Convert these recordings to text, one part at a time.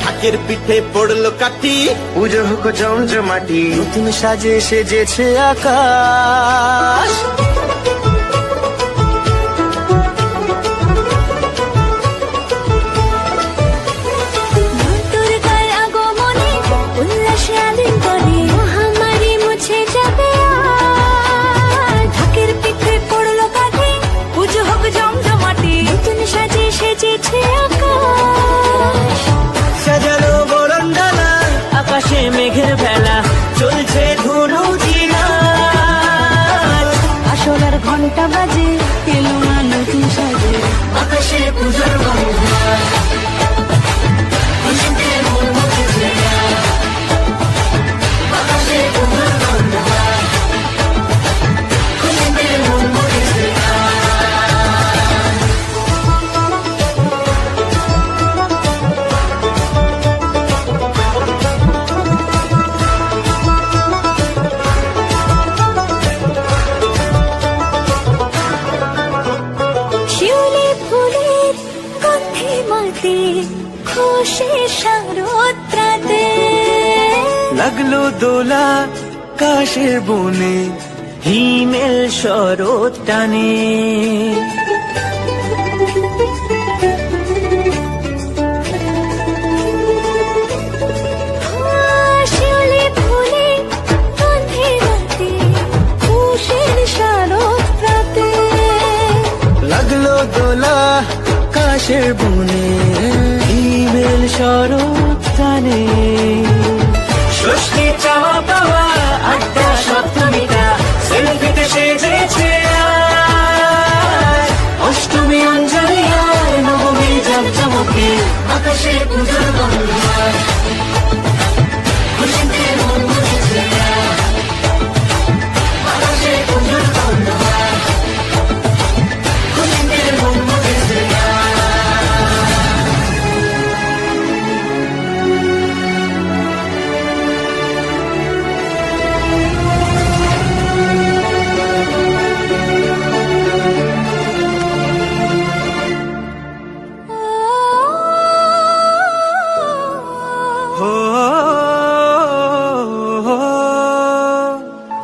ঢাকের পিঠে পড়লো কাঠি, পুজো হোক জমজমাটি, নতুন সাজে সেজেছে আকাশ। সাজানো বরণডালা, আকাশে মেঘের ভেলা, চলছে ধুনু জিনা। আসলার ঘন্টা বাজে, এলো না নতুন সাজে, আকাশে পুজোর গন্ধ। শিউলি ফুলের গন্ধে মাতে, খুশি শারদরাতে। লাগলো দোলা কাশের বনে, হিমেল শরৎ টানে। শিউলি ফুলের গন্ধে মাতে, খুশি শারদরাতে। লাগলো দোলা কাশের বনে, হিমেল শরৎ টানে। ষষ্ঠী চাওয়া পাওয়া আড্ডা সপ্তমীটা, সেলফিতে সেজেছে আজ। অষ্টমী অঞ্জলি আর নবমী জমজমকে, আকাশে পুজোর গন্ধ। খুশিতে মন মুছেছে আকাশে পুজোর গন্ধ। খুশিতে মন মুছেছে।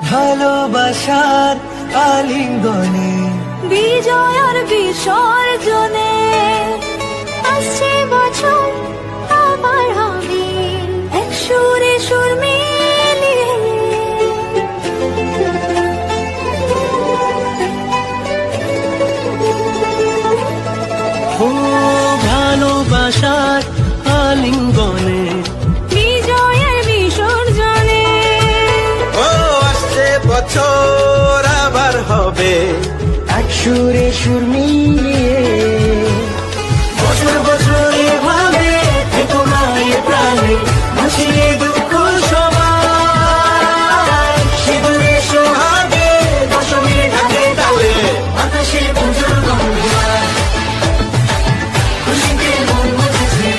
ভালোবাসার আলিঙ্গনে, বিজয় আর বিসর্জনে, আসছে বছর আবার হবে এক সুরে সুর মিলিয়ে। ও ভালোবাসার আলিঙ্গনে, বিজয় আর বিসর্জনে, ও আসছে বছর আবার হবে এক সুরে সুর মিলিয়ে। বছর বছর এভাবে থেকো না এ প্রাণে, ভাসিয়ে দুঃখ সবাই। সিঁদুরে সোহাগে দশমী ঢাকে তালে, আকাশে পুজোর গন্ধ। খুশিতে মন মুছেছে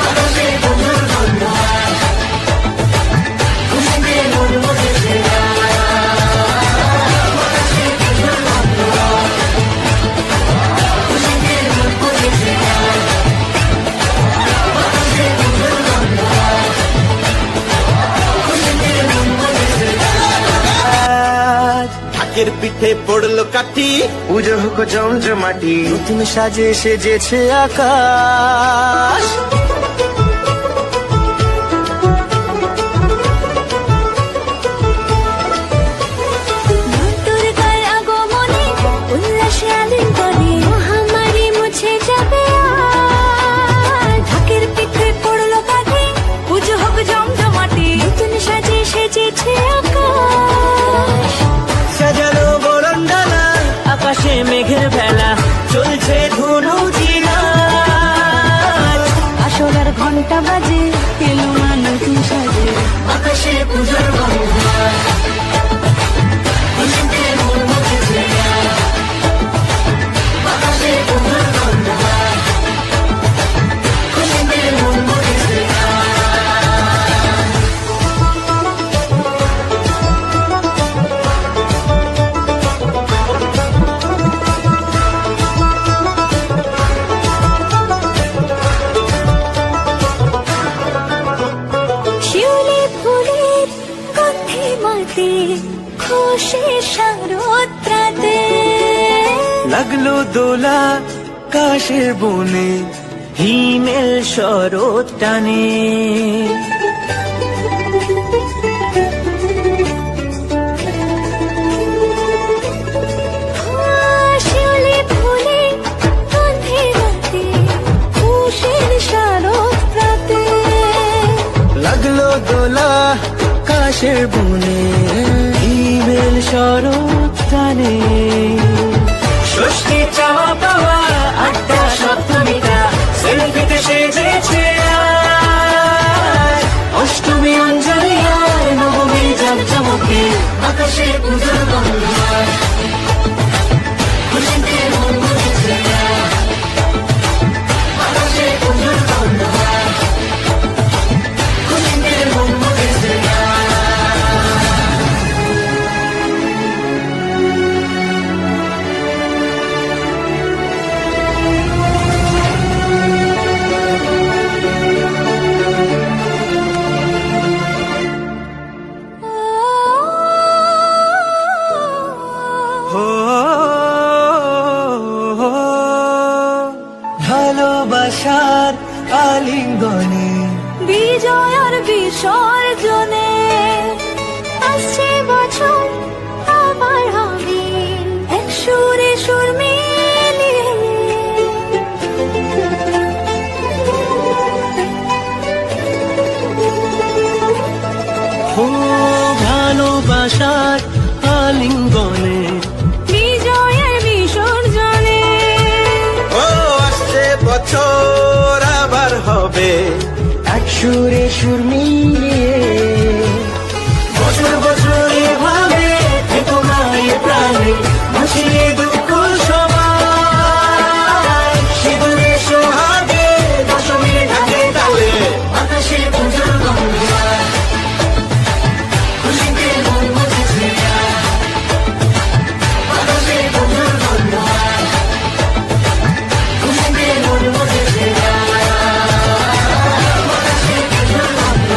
আকাশে পুজোর গন্ধ। খুশিতে মন মুছেছে আকাশে পুজোর গন্ধ। খুশিতে মন মুছেছে আকাশে পুজোর গন্ধ। খুশিতে মন মুছেছে। ঢাকের পিঠে পড়লো কাঠি, পুজো হোক জমজমাটি, নতুন সাজে সেজেছে আকাশ। দুর্গার আগমনে উল্লাসে আলিঙ্গনে, মহামারী মুছে যাবে আজ। ঢাকের পিঠে পড়লো কাঠি, পুজো হোক জমজমাটি, নতুন সাজে সেজেছে আকাশ। সাজানো বরণডালা, আকাশে মেঘের ভেলা, চলছে ধুনু জিনা। আসল খুশির শারদরাতে লাগলো দোলা কাশের বনে, হিমেল শরৎ টানে। শিউলি ফুলে গন্ধে রাতে খুশির শারদরাতে লাগলো দোলা কাশের বনে, হিমেল শরৎ টানে। ষষ্ঠী চাওয়া পাওয়া আড্ডা সপ্তমীটা সেলফিতে সেজেছে আজ। অষ্টমী অঞ্জলি আর নবমী জামচমকে আকাশে পুজোর গন্ধ খুশিতে মন মুখেছে আকাশে পুজোর গন্ধ খুশিতে মন মুখেছে ও ভালোবাসার আলিঙ্গনে বিজয় আর বিসর্জনে আসছে বছর আবার হবে এক সুরে সুর মিলিয়ে ও ভালোবাসার আলিঙ্গনে বিজয় আর বিসর্জনে ও আসছে বছর আবার হবে এক সুরে সুর মিলিয়ে। বছর বছর এভাবে থেকো না এ প্রাণে, ভাসিয়ে দুঃখ সবাই। সিঁদুরে সোহাগে দশমী ঢাকে তালে আকাশে পুজোর গন্ধ খুশিতে মন মুখেছে আকাশে পুজোর গন্ধ খুশিতে মন মুখেছে আকাশে পুজোর গন্ধ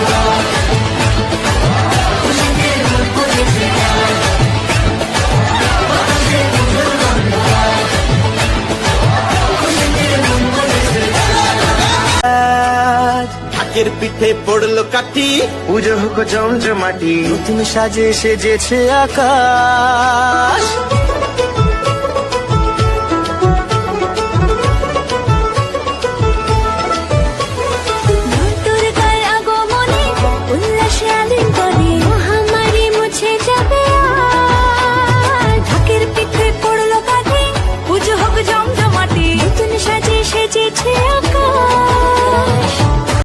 খুশিতে মন মুখেছে আকাশে পুজোর গন্ধ খুশিতে মন মুখেছে ঢাকের পিঠে পড়লো কাঠি, পুজো হোক জমজমাটি, নতুন সাজে সেজেছে আকাশ। দুর্গার আগমনে উল্লাসে আলিঙ্গনে মহামারী মুছে যাবে আর ঢাকের পিঠে পড়লো কাঠি পুজো হোক জমজমাটি নতুন সাজে